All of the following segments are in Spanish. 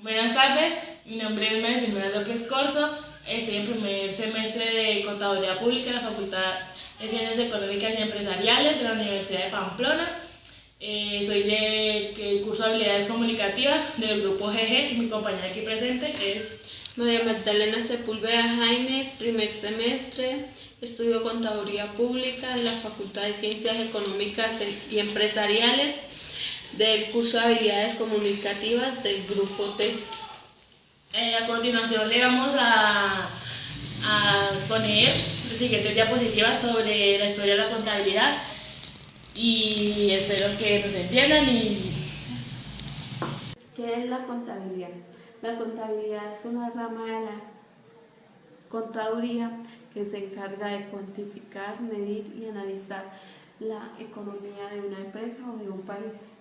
Buenas tardes, mi nombre es María Simona López Corso, estoy en primer semestre de Contaduría Pública en la Facultad de Ciencias Económicas y Empresariales de la Universidad de Pamplona. Soy del curso de Habilidades Comunicativas del grupo GG y mi compañera aquí presente es María Magdalena Sepúlveda Jaimes, primer semestre, estudio Contaduría Pública en la Facultad de Ciencias Económicas y Empresariales del curso de Habilidades Comunicativas del grupo T. A continuación le vamos a poner las siguientes diapositivas sobre la historia de la contabilidad y espero que nos entiendan. ¿Qué es la contabilidad? La contabilidad es una rama de la contaduría que se encarga de cuantificar, medir y analizar la economía de una empresa o de un país.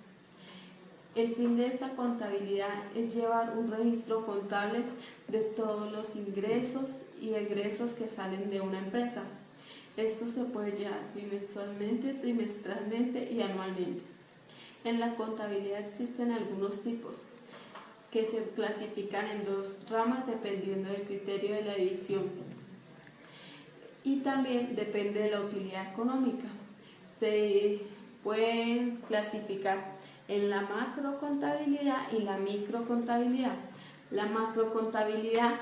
El fin de esta contabilidad es llevar un registro contable de todos los ingresos y egresos que salen de una empresa. Esto se puede llevar bimensualmente, trimestralmente y anualmente. En la contabilidad existen algunos tipos que se clasifican en dos ramas dependiendo del criterio de la edición y también depende de la utilidad económica. Se pueden clasificar en la macrocontabilidad y la microcontabilidad. La macrocontabilidad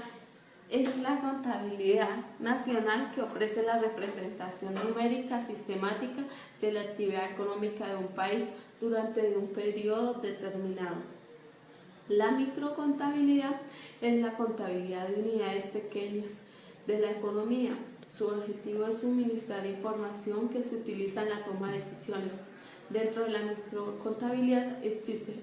es la contabilidad nacional que ofrece la representación numérica sistemática de la actividad económica de un país durante un periodo determinado. La microcontabilidad es la contabilidad de unidades pequeñas de la economía. Su objetivo es suministrar información que se utiliza en la toma de decisiones. Dentro de la microcontabilidad existe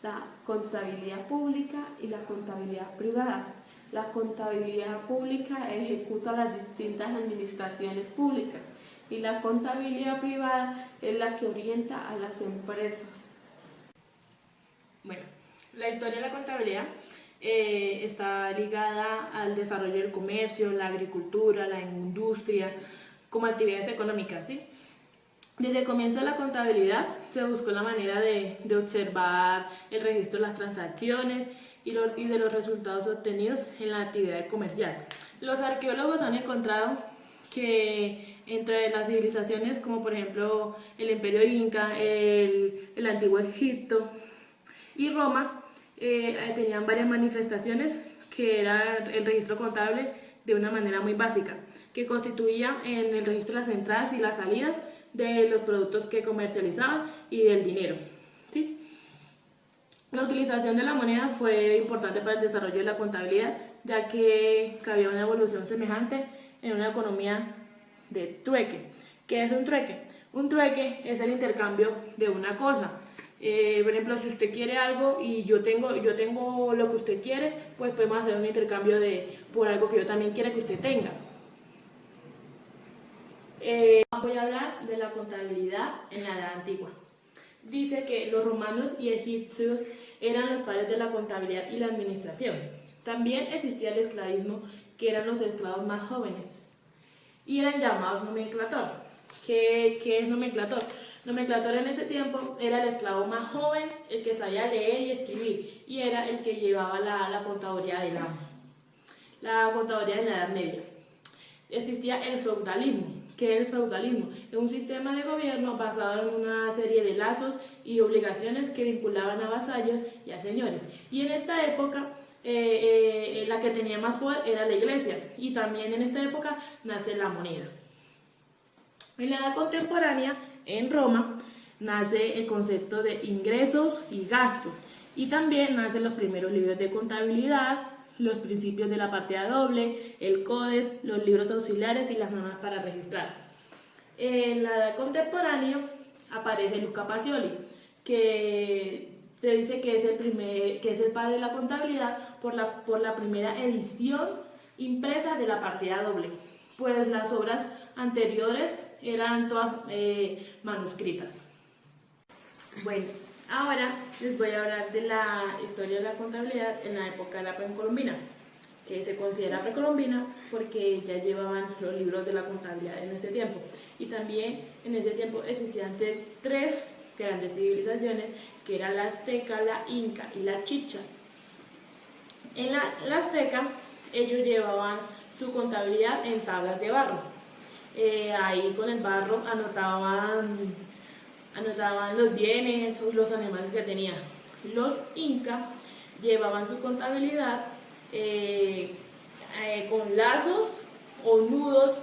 la contabilidad pública y la contabilidad privada. La contabilidad pública ejecuta las distintas administraciones públicas y la contabilidad privada es la que orienta a las empresas. Bueno, la historia de la contabilidad está ligada al desarrollo del comercio, la agricultura, la industria, como actividades económicas, ¿sí? Desde el comienzo de la contabilidad se buscó la manera de observar el registro de las transacciones y de los resultados obtenidos en la actividad comercial. Los arqueólogos han encontrado que entre las civilizaciones como por ejemplo el Imperio Inca, el Antiguo Egipto y Roma, tenían varias manifestaciones que era el registro contable de una manera muy básica, que constituía en el registro de las entradas y las salidas de los productos que comercializaban y del dinero, ¿sí? La utilización de la moneda fue importante para el desarrollo de la contabilidad, ya que había una evolución semejante en una economía de trueque. ¿Qué es un trueque? Un trueque es el intercambio de una cosa. Por ejemplo, si usted quiere algo y yo tengo lo que usted quiere, pues podemos hacer un intercambio por algo que yo también quiera que usted tenga. Voy a hablar de la contabilidad en la Edad Antigua. Dice que los romanos y egipcios eran los padres de la contabilidad y la administración. También existía el esclavismo, que eran los esclavos más jóvenes, y eran llamados nomenclator. ¿Qué es nomenclator? Nomenclator en ese tiempo era el esclavo más joven, el que sabía leer y escribir, y era el que llevaba la contaduría del amo, la contaduría en la Edad Media. Existía el feudalismo. ¿Qué es el feudalismo? Es un sistema de gobierno basado en una serie de lazos y obligaciones que vinculaban a vasallos y a señores. Y en esta época, la que tenía más poder era la iglesia. Y también en esta época nace la moneda. En la edad contemporánea, en Roma, nace el concepto de ingresos y gastos. Y también nacen los primeros libros de contabilidad, los principios de la partida doble, el CODES, los libros auxiliares y las normas para registrar. En la edad contemporánea aparece Luca Pacioli, que se dice que es el padre de la contabilidad por la primera edición impresa de la partida doble, pues las obras anteriores eran todas manuscritas. Bueno, ahora les voy a hablar de la historia de la contabilidad en la época de la precolombina, que se considera precolombina porque ya llevaban los libros de la contabilidad en ese tiempo. Y también en ese tiempo existían tres grandes civilizaciones, que eran la azteca, la inca y la chicha. la Azteca, ellos llevaban su contabilidad en tablas de barro. Ahí con el barro anotaban los bienes o los animales que tenían. Los incas llevaban su contabilidad con lazos o nudos,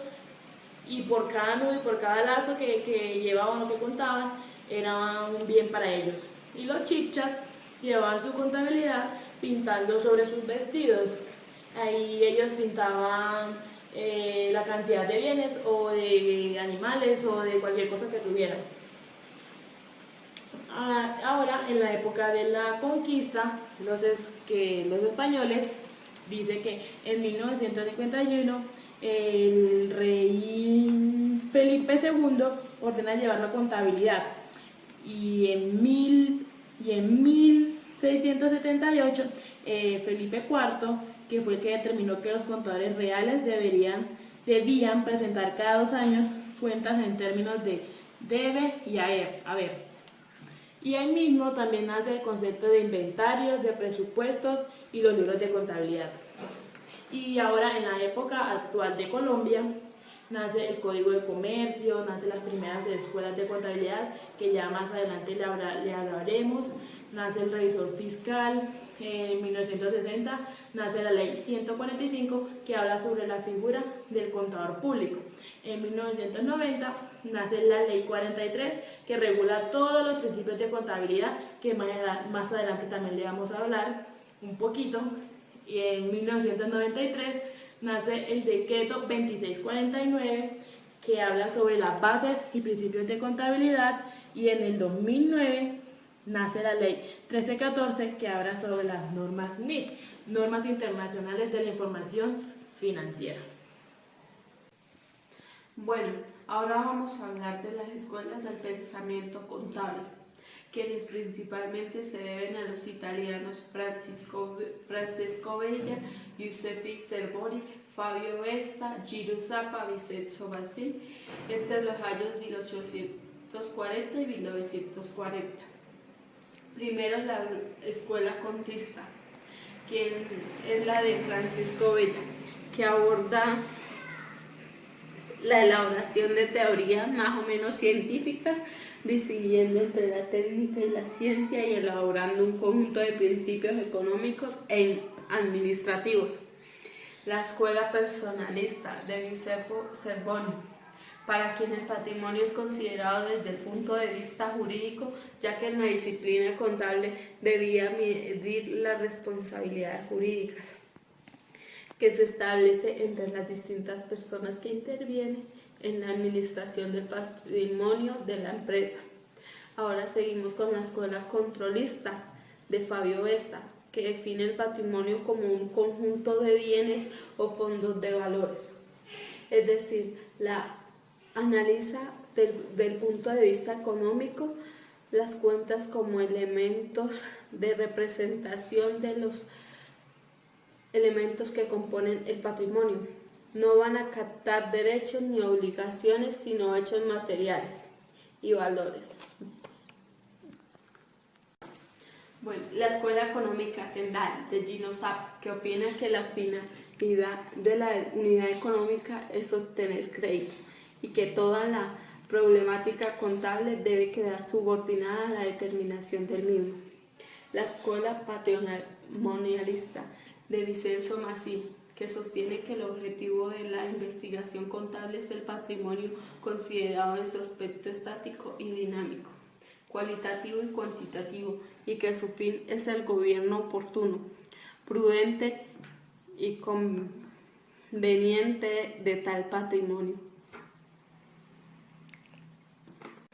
y por cada nudo y por cada lazo que llevaban o que contaban era un bien para ellos. Y los chichas llevaban su contabilidad pintando sobre sus vestidos. Ahí ellos pintaban la cantidad de bienes o de animales o de cualquier cosa que tuvieran. Ahora, en la época de la conquista, los españoles, dice que en 1951 el rey Felipe II ordena llevar la contabilidad, y en 1678 Felipe IV, que fue el que determinó que los contadores reales debían presentar cada 2 años cuentas en términos de debe y haber. Y ahí mismo también nace el concepto de inventarios, de presupuestos y los libros de contabilidad. Y ahora, en la época actual de Colombia, nace el Código de Comercio, nacen las primeras escuelas de contabilidad, que ya más adelante le hablaremos, nace el revisor fiscal. En 1960 nace la ley 145, que habla sobre la figura del contador público. En 1990 nace la ley 43, que regula todos los principios de contabilidad, que más adelante también le vamos a hablar un poquito. Y en 1993 nace el decreto 2649, que habla sobre las bases y principios de contabilidad, y en el 2009 nace la ley 1314, que habla sobre las normas NIF, normas internacionales de la información financiera. Bueno, ahora vamos a hablar de las escuelas del pensamiento contable, quienes principalmente se deben a los italianos Francesco Bella, Giuseppe Cervoni, Fabio Vesta, Giro Zappa, Vincenzo Bassi, entre los años 1840 y 1940. Primero, la escuela contista, quien es la de Francesco Bella, que aborda la elaboración de teorías más o menos científicas, distinguiendo entre la técnica y la ciencia y elaborando un conjunto de principios económicos e administrativos. La escuela personalista de Giuseppe Cervoni, para quien el patrimonio es considerado desde el punto de vista jurídico, ya que en la disciplina contable debía medir las responsabilidades jurídicas que se establece entre las distintas personas que intervienen en la administración del patrimonio de la empresa. Ahora seguimos con la escuela controlista de Fabio Vesta, que define el patrimonio como un conjunto de bienes o fondos de valores. Es decir, analiza del punto de vista económico las cuentas como elementos de representación de los elementos que componen el patrimonio. No van a captar derechos ni obligaciones, sino hechos materiales y valores. Bueno, la escuela económica Sendal de Gino Zappa, que opina que la finalidad de la unidad económica es obtener crédito y que toda la problemática contable debe quedar subordinada a la determinación del mismo. La escuela patrimonialista de Vincenzo Bassi, que sostiene que el objetivo de la investigación contable es el patrimonio considerado en su aspecto estático y dinámico, cualitativo y cuantitativo, y que su fin es el gobierno oportuno, prudente y conveniente de tal patrimonio.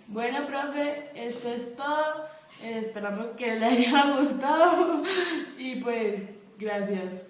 Bueno, profe, esto es todo. Esperamos que le haya gustado y pues gracias.